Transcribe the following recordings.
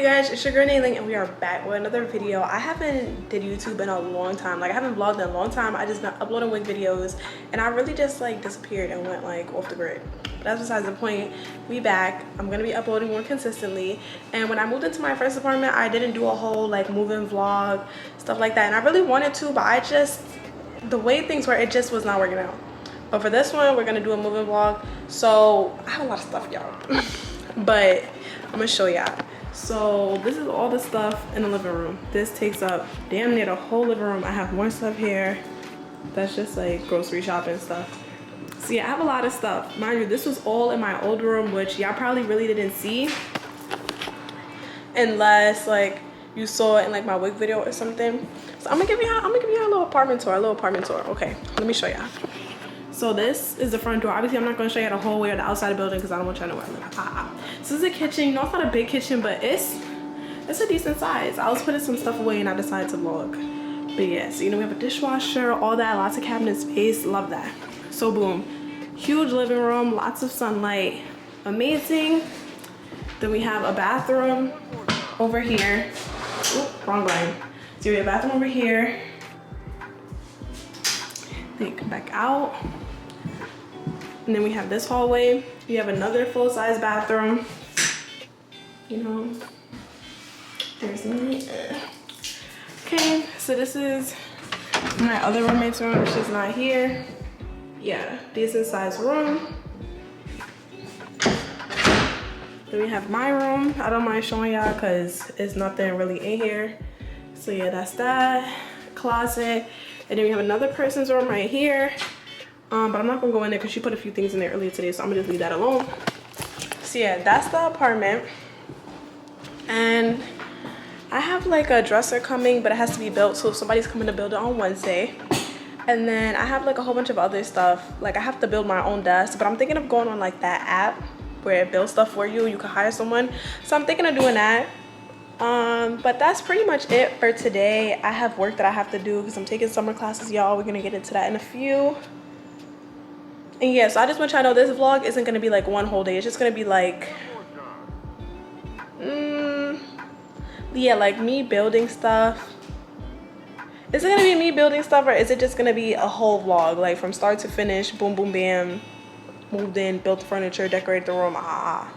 guys, it's your girl Naeskylar and we are back with another video. I haven't did YouTube in a long time. Like I haven't vlogged in a long time. I just been uploading wig videos and I really just like disappeared and went like off the grid. But that's besides the point. We back. I'm gonna be uploading more consistently. And when I moved into my first apartment, I didn't do a whole like move-in vlog, stuff like that. And I really wanted to, but I just, the way things were, it just was not working out. But for this one, we're gonna do a move-in vlog. So I have a lot of stuff, y'all. But I'm gonna show y'all. So this is all the stuff in the living room. This takes up damn near the whole living room. I have more stuff here that's just like grocery shopping stuff. So yeah, I have a lot of stuff. Mind you, this was all in my old room, which y'all probably really didn't see unless like you saw it in like my wig video or something. So I'm gonna give y'all a little apartment tour, Okay, let me show y'all. So this is the front door. Obviously, I'm not going to show you the whole way or the outside of the building because I don't want y'all to know where I live. So this is a kitchen. You know, it's not a big kitchen, but it's a decent size. I was putting some stuff away and I decided to vlog. But yeah, so you know, we have a dishwasher, all that, lots of cabinet space. Love that. So boom, huge living room, lots of sunlight, amazing. Then we have a bathroom over here. Oop, wrong line. So we have a bathroom over here. Then you come back out. And then we have this hallway. We have another full-size bathroom. You know, there's me. Okay, so this is my other roommate's room. She's not here. Yeah, decent sized room. Then we have my room. I don't mind showing y'all because it's nothing really in here. So yeah, that's that. Closet. And then we have another person's room right here. But I'm not gonna go in there because she put a few things in there earlier today, so I'm gonna just leave that alone. So yeah, that's the apartment. And I have like a dresser coming, but it has to be built, so somebody's coming to build it on Wednesday. And then I have like a whole bunch of other stuff. Like I have to build my own desk, but I'm thinking of going on like that app where it builds stuff for you. You can hire someone. So I'm thinking of doing that. But that's pretty much it for today. I have work that I have to do because I'm taking summer classes, y'all. We're gonna get into that in a few. And yeah, so I just want y'all to know this vlog isn't gonna be like one whole day. It's just gonna be like yeah, like me building stuff. Is it gonna be me building stuff, or is it just gonna be a whole vlog, like from start to finish, boom boom bam, moved in, built the furniture, decorated the room? I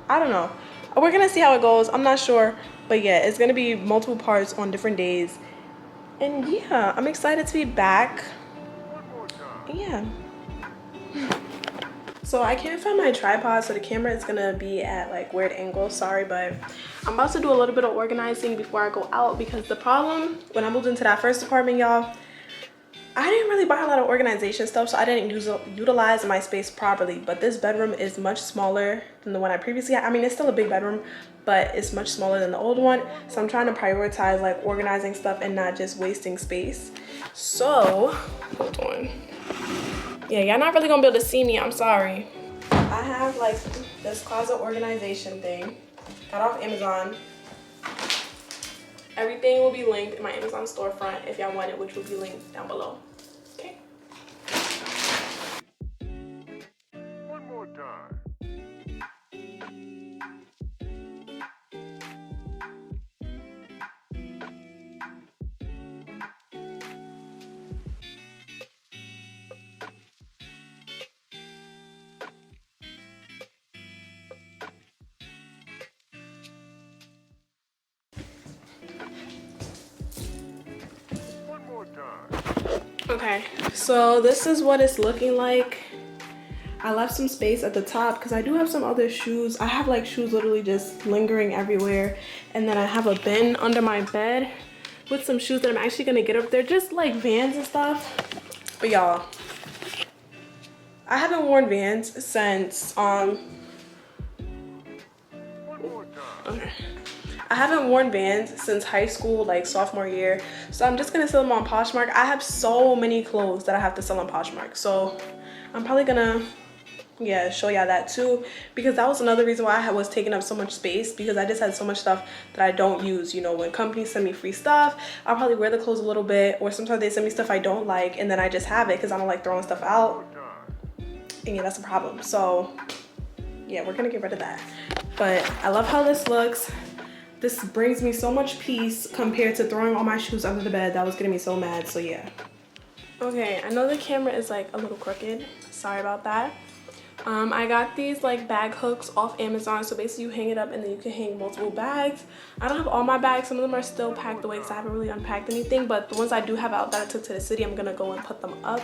don't know. We're gonna see how it goes. I'm not sure, but yeah, it's gonna be multiple parts on different days. And yeah, I'm excited to be back. Yeah. So I can't find my tripod, so the camera is gonna be at like weird angles. Sorry, but I'm about to do a little bit of organizing before I go out, because the problem when I moved into that first apartment, y'all, I didn't really buy a lot of organization stuff, so I didn't utilize my space properly. But this bedroom is much smaller than the one I previously had. I mean, it's still a big bedroom, but it's much smaller than the old one. So I'm trying to prioritize like organizing stuff and not just wasting space. So, hold on. Yeah, y'all not really gonna be able to see me, I'm sorry. I have like this closet organization thing. Got off Amazon. Everything will be linked in my Amazon storefront if y'all want it, which will be linked down below. Okay. One more time. Okay, so this is what it's looking like. I left some space at the top because I do have some other shoes. I have like shoes literally just lingering everywhere. And then I have a bin under my bed with some shoes that I'm actually gonna get up there, just like Vans and stuff. But y'all, I haven't worn Vans since okay. I haven't worn Vans since high school, like sophomore year. So I'm just gonna sell them on Poshmark. I have so many clothes that I have to sell on Poshmark. So I'm probably gonna, yeah, show y'all that too. Because that was another reason why I was taking up so much space, because I just had so much stuff that I don't use. You know, when companies send me free stuff, I'll probably wear the clothes a little bit. Or sometimes they send me stuff I don't like and then I just have it because I don't like throwing stuff out. And yeah, that's a problem. So yeah, we're gonna get rid of that. But I love how this looks. This brings me so much peace compared to throwing all my shoes under the bed. That was getting me so mad, so yeah. Okay, I know the camera is like a little crooked. Sorry about that. I got these like bag hooks off Amazon. So basically you hang it up and then you can hang multiple bags. I don't have all my bags. Some of them are still packed away because I haven't really unpacked anything. But the ones I do have out that I took to the city, I'm gonna go and put them up.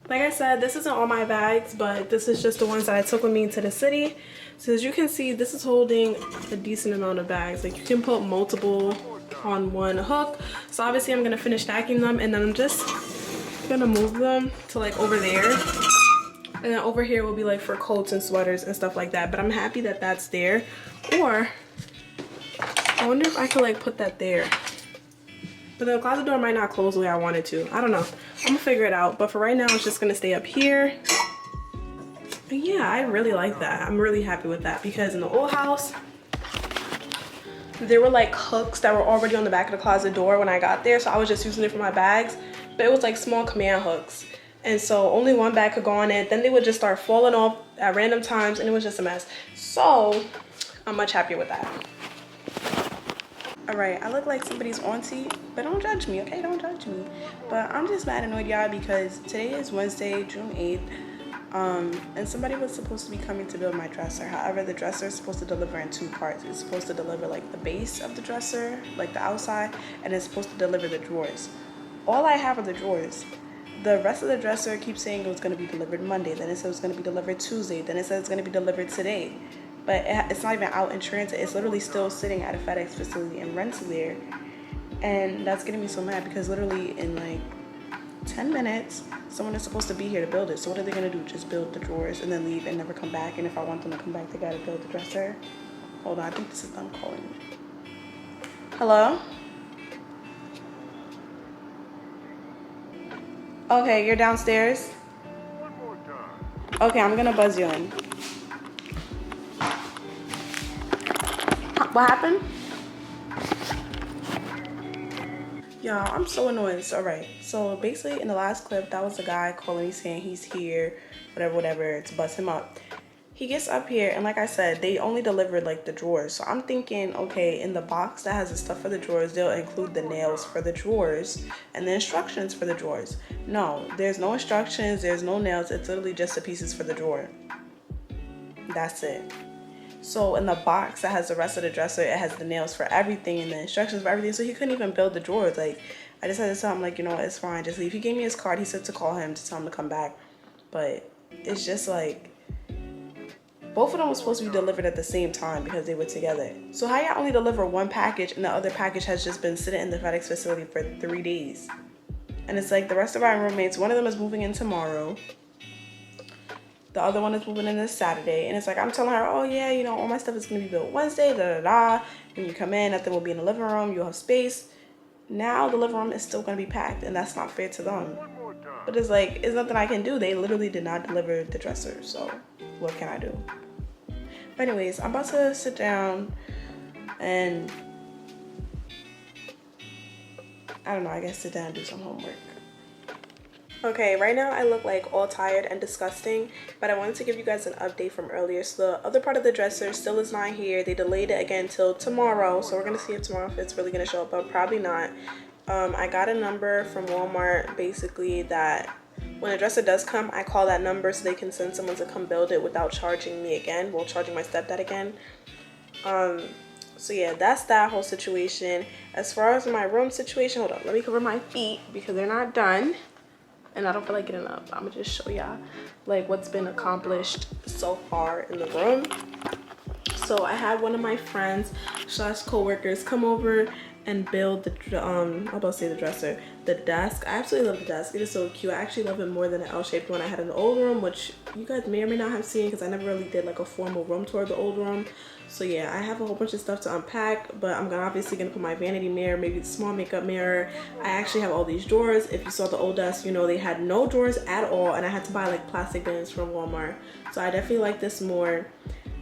Like I said, this isn't all my bags, but this is just the ones that I took with me to the city. So as you can see, this is holding a decent amount of bags. Like you can put multiple on one hook. So obviously I'm gonna finish stacking them and then I'm just gonna move them to like over there. And then over here will be like for coats and sweaters and stuff like that. But I'm happy that that's there. Or I wonder if I could like put that there. But the closet door might not close the way I want it to. I don't know. I'm gonna figure it out. But for right now, it's just gonna stay up here. But yeah, I really like that. I'm really happy with that because in the old house, there were like hooks that were already on the back of the closet door when I got there. So I was just using it for my bags. But it was like small command hooks. And so only one bag could go on it. Then they would just start falling off at random times and it was just a mess. So I'm much happier with that. All right, I look like somebody's auntie, but don't judge me, okay? Don't judge me. But I'm just mad annoyed, y'all, because today is Wednesday, June 8th, and somebody was supposed to be coming to build my dresser. However, the dresser is supposed to deliver in 2 parts. It's supposed to deliver like the base of the dresser, like the outside, and it's supposed to deliver the drawers. All I have are the drawers. The rest of the dresser keeps saying it was going to be delivered Monday, then it said it was going to be delivered Tuesday, then it said it's going to be delivered today. But it's not even out in transit. It's literally still sitting at a FedEx facility in Rensselaer. And that's getting me so mad because literally in like 10 minutes, someone is supposed to be here to build it. So what are they gonna do? Just build the drawers and then leave and never come back? And if I want them to come back, they gotta build the dresser. Hold on, I think this is them calling me. Hello? Okay, you're downstairs? One more time. Okay, I'm gonna buzz you in. What happened? Y'all, I'm so annoyed. All right, so basically in the last clip, that was the guy calling me saying he's here, whatever, to bust him up. He gets up here and like I said, they only delivered like the drawers. So I'm thinking, okay, in the box that has the stuff for the drawers, they'll include the nails for the drawers and the instructions for the drawers. No, there's no instructions, there's no nails. It's literally just the pieces for the drawer. That's it. So in the box that has the rest of the dresser, it has the nails for everything and the instructions for everything. So he couldn't even build the drawers. Like, I just had to tell him, like, you know what, it's fine, just leave. He gave me his card. He said to call him to tell him to come back. But it's just like, both of them were supposed to be delivered at the same time because they were together. So how y'all only deliver one package and the other package has just been sitting in the FedEx facility for 3 days? And it's like the rest of our roommates, one of them is moving in tomorrow. The other one is moving in this Saturday. And it's like, I'm telling her, oh yeah, you know, all my stuff is going to be built Wednesday, When you come in, nothing will be in the living room. You'll have space. Now the living room is still going to be packed and that's not fair to them. One more time. But it's like, it's nothing I can do. They literally did not deliver the dresser. So what can I do? But anyways, I'm about to sit down and I don't know, I guess sit down and do some homework. Okay, right now I look like all tired and disgusting, but I wanted to give you guys an update from earlier. So the other part of the dresser still is not here. They delayed it again till tomorrow, so we're gonna see if tomorrow if it's really gonna show up, but probably not. I got a number from Walmart basically that when the dresser does come, I call that number so they can send someone to come build it without charging me again, well, charging my stepdad again. So yeah, that's that whole situation. As far as my room situation, hold on, let me cover my feet because they're not done. And I don't feel like getting up. I'm gonna just show y'all like what's been accomplished so far in the room. So I had one of my friends / co-workers come over and build the I'm about to say the dresser, the desk. I absolutely love the desk. It is so cute. I actually love it more than the L-shaped one I had in the old room, which you guys may or may not have seen because I never really did like a formal room tour of the old room. So yeah, I have a whole bunch of stuff to unpack, but I'm obviously gonna put my vanity mirror, maybe the small makeup mirror. I actually have all these drawers. If you saw the old desk, you know they had no drawers at all, and I had to buy like plastic bins from Walmart. So I definitely like this more.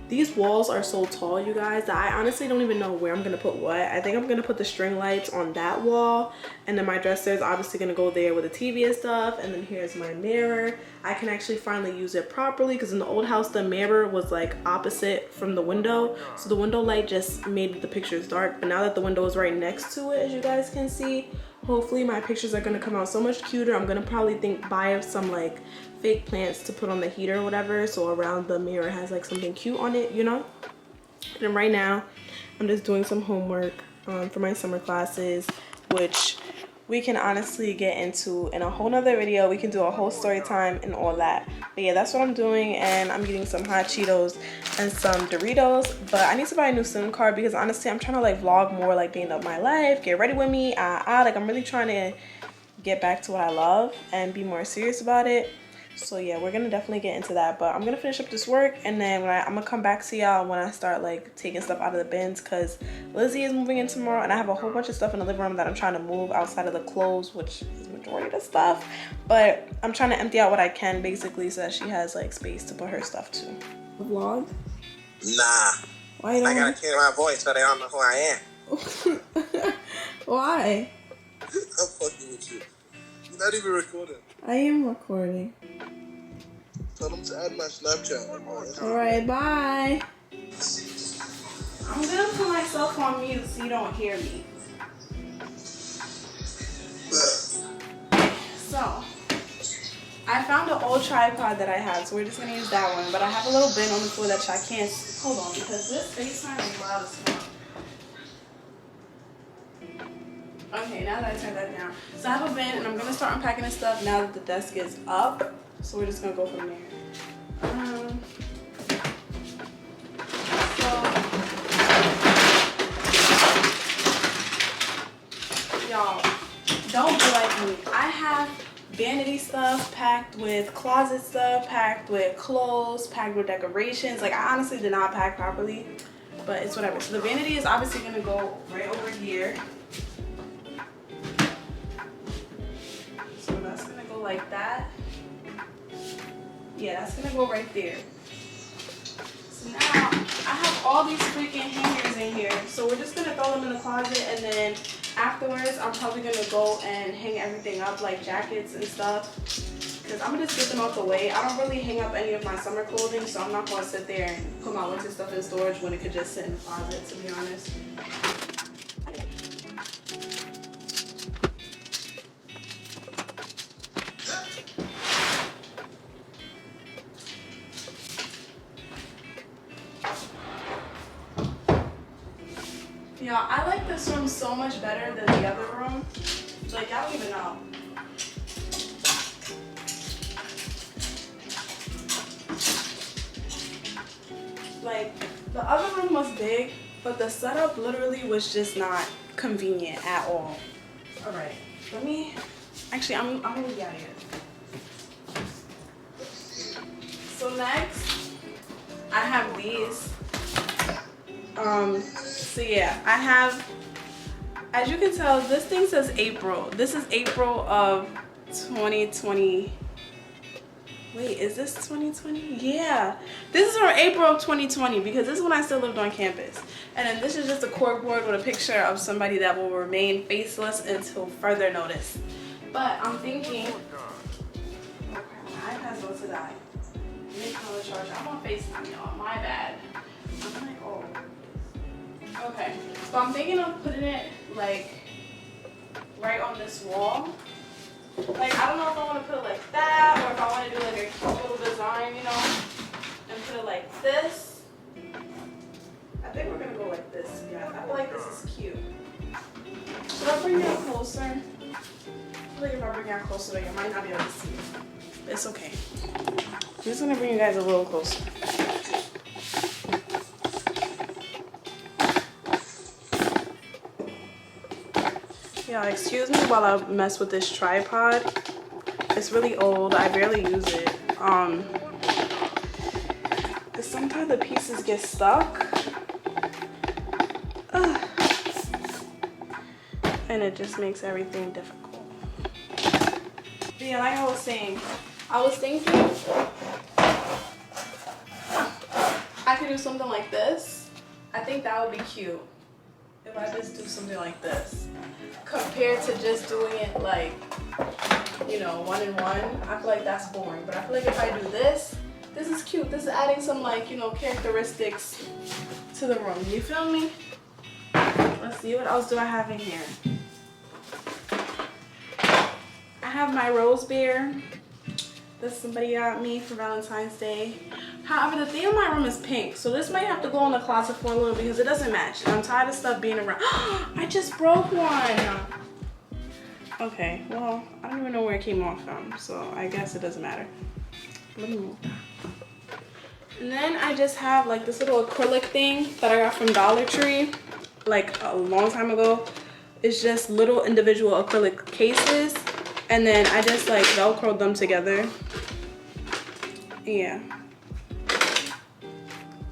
These walls are so tall, you guys, that I honestly don't even know where I'm gonna put what. I think I'm gonna put the string lights on that wall, and then my dresser is obviously gonna go there with the TV and stuff, and then here's my mirror. I can actually finally use it properly, because in the old house the mirror was like opposite from the window, so the window light just made the pictures dark. But now that the window is right next to it, as you guys can see, hopefully my pictures are gonna come out so much cuter. I'm gonna probably buy some like fake plants to put on the heater or whatever, so around the mirror has like something cute on it, you know. And right now I'm just doing some homework for my summer classes, which we can honestly get into in a whole nother video. We can do a whole story time and all that. But yeah, that's what I'm doing, and I'm getting some hot Cheetos and some Doritos. But I need to buy a new SIM card, because honestly I'm trying to like vlog more, like day of my life, get ready with me, like I'm really trying to get back to what I love and be more serious about it. So yeah, we're gonna definitely get into that, but I'm gonna finish up this work, and then I'm gonna come back to y'all when I start like taking stuff out of the bins, because Lizzie is moving in tomorrow, and I have a whole bunch of stuff in the living room that I'm trying to move outside of the clothes, which is the majority of the stuff. But I'm trying to empty out what I can, basically, so that she has like space to put her stuff too. Vlog? Nah. Why you don't? I gotta change my voice so they don't know who I am. Why? I'm fucking with you. You're not even recording. I am recording. Tell them to add my Snapchat. Alright, bye. I'm gonna put myself on mute so you don't hear me. So, I found an old tripod that I have, so we're just gonna use that one. But I have a little bin on the floor that I can't. Hold on, because this FaceTime is loud as fuck. Okay, now that I turned that down. So I have a bin, and I'm gonna start unpacking this stuff now that the desk is up. So we're just gonna go from there. Y'all, don't be like me. I have vanity stuff packed with closet stuff, packed with clothes, packed with decorations. Like, I honestly did not pack properly, but it's whatever. So the vanity is obviously gonna go right over here. So that's gonna go like that. Yeah, that's gonna go right there. So now I have all these freaking hangers in here. So we're just gonna throw them in the closet, and then afterwards I'm probably gonna go and hang everything up, like jackets and stuff. Because I'm gonna just get them out the way. I don't really hang up any of my summer clothing, so I'm not gonna sit there and put my winter stuff in storage when it could just sit in the closet, to be honest. Y'all, I like this room so much better than the other room. Like, y'all don't even know. Like, the other room was big, but the setup literally was just not convenient at all. All right, let me, actually, I'm gonna get out of here. So next, I have these. So yeah, I have, as you can tell, this thing says April. This is April of 2020. Wait, is this 2020? Yeah, this is from April of 2020, because this is when I still lived on campus. And then this is just a corkboard with a picture of somebody that will remain faceless until further notice. But I'm thinking, oh crap, my iPad's about to die. Let me call the charger. I'm on FaceTime, y'all. My bad. I'm like, oh. Okay, so I'm thinking of putting it like right on this wall. Like, I don't know if I want to put it like that, or if I want to do like a cute little design, you know, and put it like this. I think we're gonna go like this, guys. I feel like this is cute. Should I bring y'all closer? I feel like if I bring y'all closer, you might not be able to see it. But it's okay. I'm just gonna bring you guys a little closer. Yeah, excuse me while I mess with this tripod. It's really old. I barely use it. Sometimes the pieces get stuck. And it just makes everything difficult. But yeah, like I was saying, I was thinking, I could do something like this, I think that would be cute. If I just do something like this, compared to just doing it like, you know, one in one. I feel like that's boring. But I feel like if I do this, this is cute. This is adding some, like, you know, characteristics to the room. You feel me? Let's see, what else do I have in here? I have my rose bear. This somebody got me for Valentine's Day. However, the theme of my room is pink, so this might have to go in the closet for a little because it doesn't match. And I'm tired of stuff being around. I just broke one. Okay, well, I don't even know where it came off from, so I guess it doesn't matter. Let me move that. And then I just have like this little acrylic thing that I got from Dollar Tree like a long time ago. It's just little individual acrylic cases, and then I just like velcroed them together. Yeah,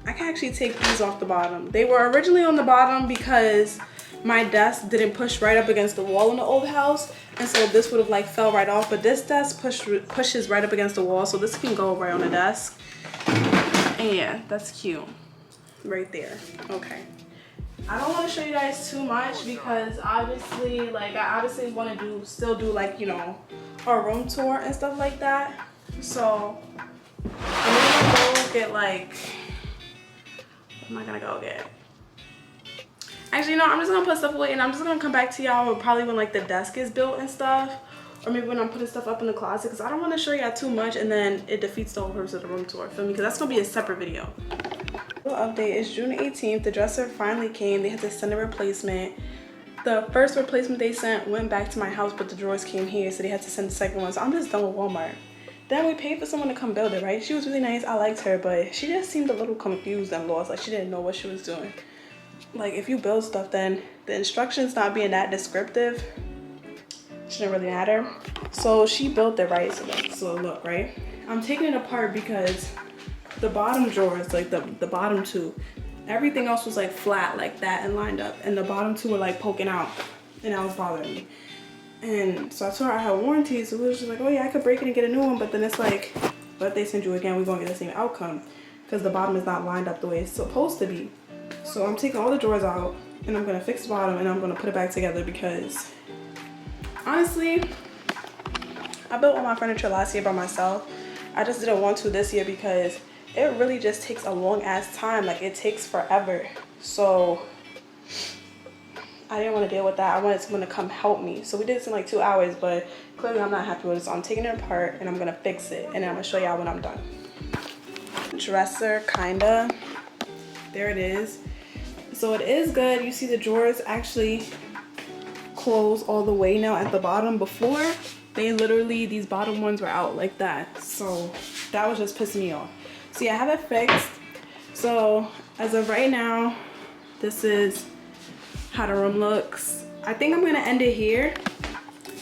I can actually take these off the bottom. They were originally on the bottom because my desk didn't push right up against the wall in the old house, and so this would have like fell right off. But this desk pushes right up against the wall, so this can go right on the desk. And yeah, that's cute right there. Okay, I don't want to show you guys too much because obviously, like, I obviously want to still do like, you know, a room tour and stuff like that. So I'm gonna go get like, what am I gonna go get? Actually, no, I'm just gonna put stuff away and I'm just gonna come back to y'all probably when like the desk is built and stuff, or maybe when I'm putting stuff up in the closet, because I don't want to show y'all too much and then it defeats the whole purpose of the room tour, feel me? Because that's gonna be a separate video. Little update, it's June 18th. The dresser finally came. They had to send a replacement. The first replacement they sent went back to my house, but the drawers came here, so they had to send the second one. So I'm just done with Walmart. Then we paid for someone to come build it, right? She was really nice. I liked her, but she just seemed a little confused and lost. Like, she didn't know what she was doing. Like, if you build stuff, then the instructions not being that descriptive shouldn't really matter. So she built it, right? So look, right? I'm taking it apart because the bottom drawers, like the bottom two, everything else was like flat like that and lined up, and the bottom two were like poking out, and that was bothering me. And so I told her I had warranties, so we was just like, oh yeah, I could break it and get a new one, but then it's like, but if they send you again, we're gonna get the same outcome because the bottom is not lined up the way it's supposed to be. So I'm taking all the drawers out and I'm gonna fix the bottom and I'm gonna put it back together because honestly, I built all my furniture last year by myself. I just didn't want to this year because it really just takes a long ass time. Like, it takes forever. So I didn't want to deal with that. I wanted someone to come help me. So we did this in like 2 hours, but clearly I'm not happy with it. So I'm taking it apart and I'm gonna fix it, and then I'm gonna show y'all when I'm done. Dresser, kinda. There it is. So it is good. You see the drawers actually close all the way now at the bottom. Before, they literally, these bottom ones were out like that. So that was just pissing me off. See, I have it fixed. So as of right now, this is how the room looks. I think I'm gonna end it here.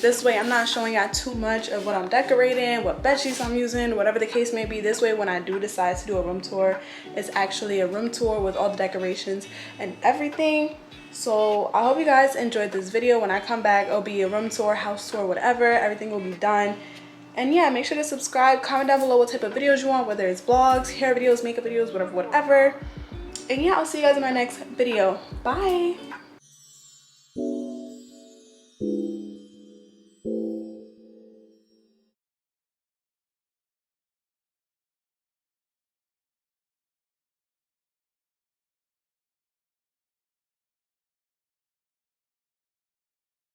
This way I'm not showing y'all too much of what I'm decorating, what bed sheets I'm using, whatever the case may be. This way when I do decide to do a room tour, it's actually a room tour with all the decorations and everything. So I hope you guys enjoyed this video. When I come back, it'll be a room tour, house tour, whatever. Everything will be done. And yeah, make sure to subscribe. Comment down below what type of videos you want, whether it's vlogs, hair videos, makeup videos, whatever. And yeah, I'll see you guys in my next video. Bye.